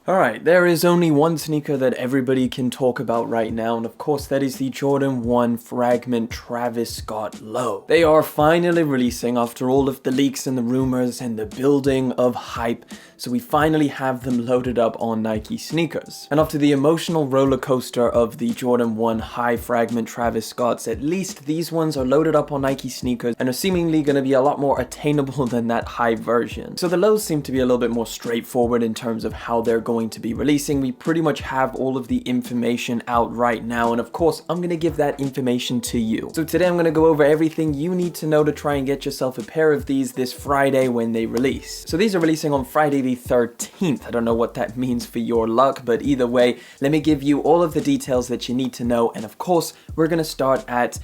Alright, there is only one sneaker that everybody can talk about right now, and of course that is the Jordan 1 Fragment Travis Scott Low. They are finally releasing after all of the leaks and the rumors and the building of hype, so we finally have them loaded up on Nike sneakers. And after the emotional roller coaster of the Jordan 1 High Fragment Travis Scotts, at least these ones are loaded up on Nike sneakers and are seemingly going to be a lot more attainable than that high version. So the lows seem to be a little bit more straightforward in terms of how they're going to be releasing. We pretty much have all of the information out right now, and of course I'm going to give that information to you. So today I'm going to go over everything you need to know to try and get yourself a pair of these this Friday when they release. So these are releasing on Friday the 13th. I don't know what that means for your luck, but either way, let me give you all of the details that you need to know. And of course we're going to start at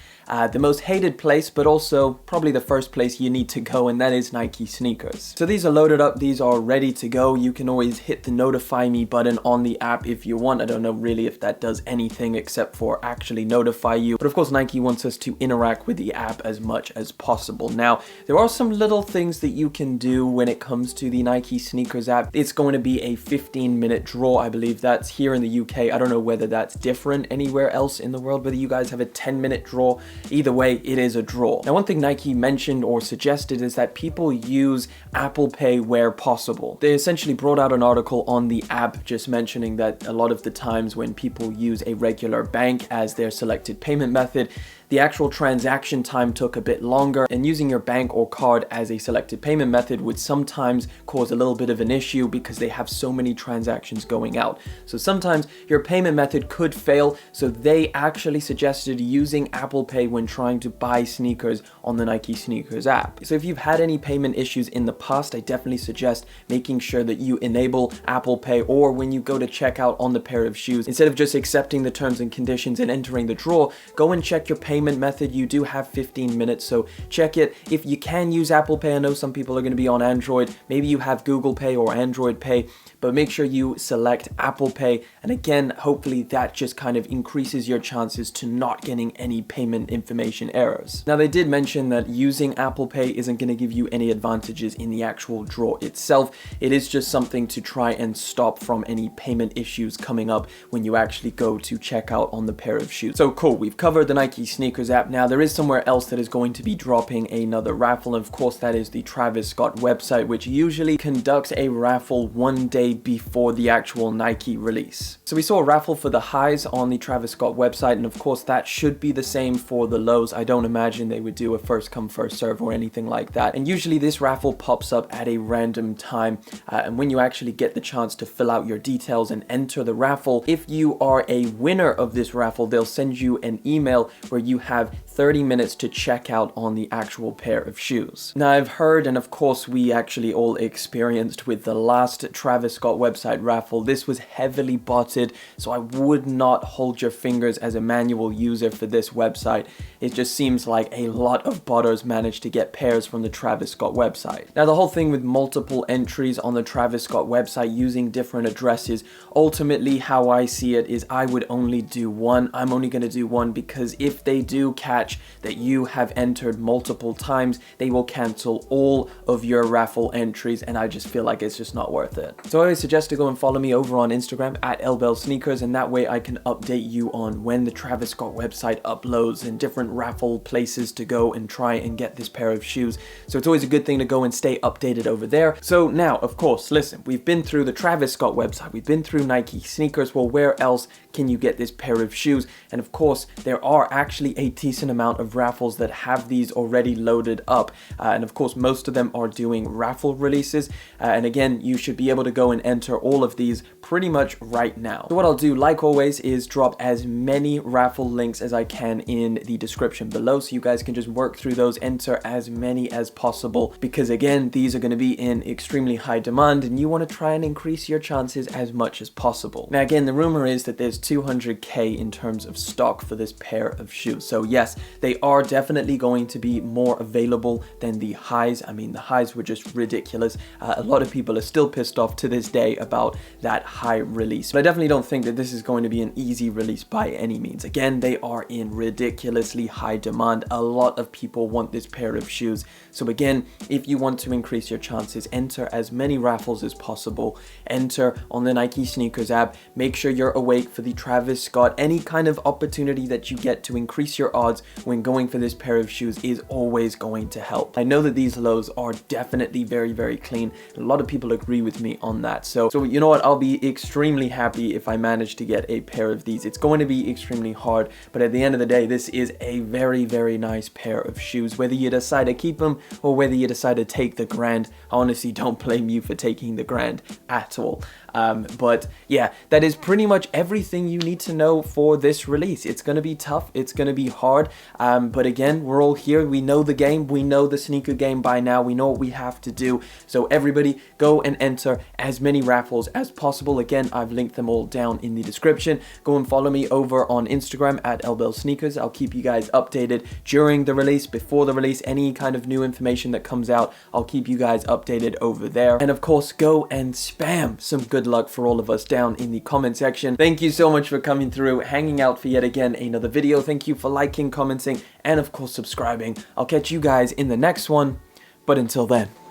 the most hated place, but also probably the first place you need to go, and that is Nike sneakers. So these are loaded up, these are ready to go. You can always hit the notify me button on the app if you want. I don't know really if that does anything except for actually notify you, but of course Nike wants us to interact with the app as much as possible. Now there are some little things that you can do when it comes to the Nike sneakers app. It's going to be a 15-minute draw. I believe that's here in the UK. I don't know whether that's different anywhere else in the world, whether you guys have a 10-minute draw. Either way, it is a draw. Now, one thing Nike mentioned or suggested is that people use Apple Pay where possible. They essentially brought out an article on the app just mentioning that a lot of the times when people use a regular bank as their selected payment method, the actual transaction time took a bit longer, and using your bank or card as a selected payment method would sometimes cause a little bit of an issue because they have so many transactions going out. So sometimes your payment method could fail, so they actually suggested using Apple Pay when trying to buy sneakers on the Nike sneakers app. So if you've had any payment issues in the past, I definitely suggest making sure that you enable Apple Pay, or when you go to checkout on the pair of shoes, instead of just accepting the terms and conditions and entering the draw, go and check your payment method. You do have 15 minutes, so check it. If you can use Apple Pay, I know some people are going to be on Android, maybe you have Google Pay or Android Pay, but make sure you select Apple Pay, and again, hopefully that just kind of increases your chances to not getting any payment information errors. Now they did mention that using Apple Pay isn't going to give you any advantages in the actual draw itself. It is just something to try and stop from any payment issues coming up when you actually go to check out on the pair of shoes. So cool, we've covered the Nike sneakers app. Now there is somewhere else that is going to be dropping another raffle, and of course that is the Travis Scott website, which usually conducts a raffle one day before the actual Nike release. So we saw a raffle for the highs on the Travis Scott website, and of course that should be the same for the lows. I don't imagine they would do a first come first serve or anything like that, and usually this raffle pops up at a random time, and when you actually get the chance to fill out your details and enter the raffle, if you are a winner of this raffle, they'll send you an email where you have 30 minutes to check out on the actual pair of shoes. Now I've heard, and of course we actually all experienced with the last Travis Scott website raffle, this was heavily botted, so I would not hold your fingers as a manual user for this website. It just seems like a lot of botters managed to get pairs from the Travis Scott website. Now the whole thing with multiple entries on the Travis Scott website using different addresses, ultimately how I see it is I would only do one. I'm only going to do one because if they do catch that you have entered multiple times, they will cancel all of your raffle entries, and I just feel like it's just not worth it. So I always suggest to go and follow me over on Instagram at LBellSneakers, and that way I can update you on when the Travis Scott website uploads and different raffle places to go and try and get this pair of shoes. So it's always a good thing to go and stay updated over there. So now, of course, listen, we've been through the Travis Scott website, we've been through Nike sneakers. Well, where else can you get this pair of shoes? And of course, there are actually a decent amount of raffles that have these already loaded up, and of course most of them are doing raffle releases, and again you should be able to go and enter all of these pretty much right now. So what I'll do, like always, is drop as many raffle links as I can in the description below, so you guys can just work through those, enter as many as possible, because again these are going to be in extremely high demand and you want to try and increase your chances as much as possible. Now again, the rumor is that there's 200k in terms of stock for this pair of shoes. So yes, they are definitely going to be more available than the highs. I mean, the highs were just ridiculous. A lot of people are still pissed off to this day about that high release. But I definitely don't think that this is going to be an easy release by any means. Again, they are in ridiculously high demand. A lot of people want this pair of shoes. So again, if you want to increase your chances, enter as many raffles as possible. Enter on the Nike Sneakers app. Make sure you're awake for the Travis Scott. Any kind of opportunity that you get to increase your odds when going for this pair of shoes is always going to help. I know that these lows are definitely very, very clean. A lot of people agree with me on that. So you know what? I'll be extremely happy if I manage to get a pair of these. It's going to be extremely hard, but at the end of the day, this is a very, very nice pair of shoes. Whether you decide to keep them or whether you decide to take the grand, I honestly don't blame you for taking the grand at all. But yeah, that is pretty much everything you need to know for this release. It's going to be tough. It's going to be hard. But again, we're all here. We know the game. We know the sneaker game by now. We know what we have to do. So everybody go and enter as many raffles as possible. Again, I've linked them all down in the description. Go and follow me over on Instagram at @LBellSneakers. I'll keep you guys updated during the release, before the release, any kind of new information that comes out. I'll keep you guys updated over there. And of course, go and spam some good luck for all of us down in the comment section. Thank you so much for coming through, hanging out for yet again another video. Thank you for liking, commenting, and of course subscribing. I'll catch you guys in the next one, but until then.